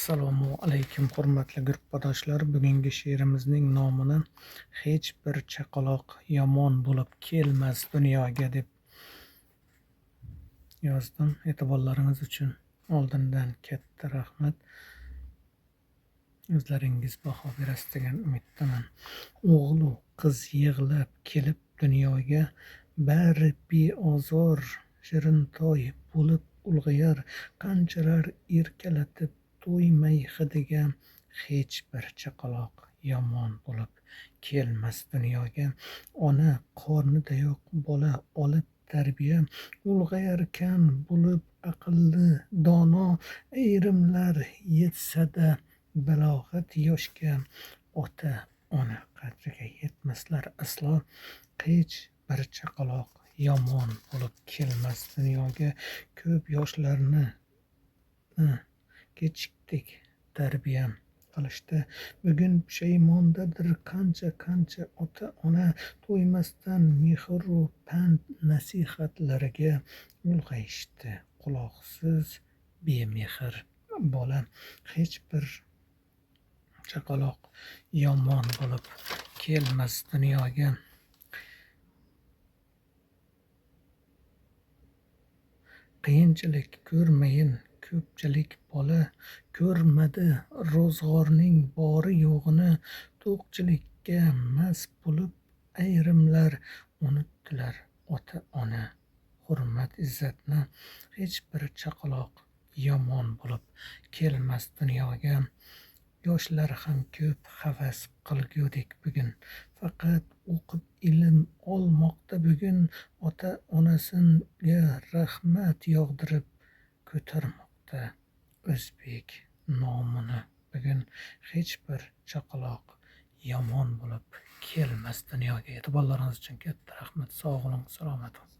Assalomu alaykum hurmatli guruhdoshlar. Bugungi she'rimizning nomini hech bir chaqaloq yomon bo'lib kelmas dunyoga deb yozdim. E'tiborlaringiz uchun oldindan katta rahmat. O'zlaringiz baho berasiz degan umiddaman. O'g'lu qiz yig'lab kelib dunyoga, bari beozor shirintoy bo'lib ulg'ayar. Qanchalar erkalatib to'ymay hidiga, hech bir chaqaloq yomon bo'lib kelmas dunyoga. Ona qornidayoq bola olib tarbiya, ulg'ayarkan bo'lib aqlli dono. Ayrimlar yetsa-da balog'at yoshga, ota ona qadriga yetmaslar aslo. Hech bir chaqaloq yomon bo'lib kelmas dunyoga. Ko'p yoshlarni kechikdik tarbiya qilishda, bugun pushaymondadir qancha ota ona. To'ymasdan mehru pand nasihatlariga, ulg'ayishdi quloqsiz bemehr bola. Hech bir chaqaloq yomon bo'lib kelmas dunyoga. Qiyinchilik ko'rmayin ko'pchilik bola, ko'rmadi ro'zg'orning bori yo'g'ini. To'qchilikka mast bo'lib ayrimlar, unutdilar ota ona hurmat izzatni. Hech bir chaqaloq yomon bo'lib kelmas dunyoga. Yoshlar ham ko'p havas qilgudek bugun, faqat o'qib ilm olmoqda bugun. Ota onasiga rahmat yog'dirib ko'tarmoqda o'zbek nomini bugun. Hech bir chaqaloq yomon bo'lib kelmas dunyoga. E'tiborlaringiz uchun katta rahmat. Sog' bo'ling, salomat bo'ling.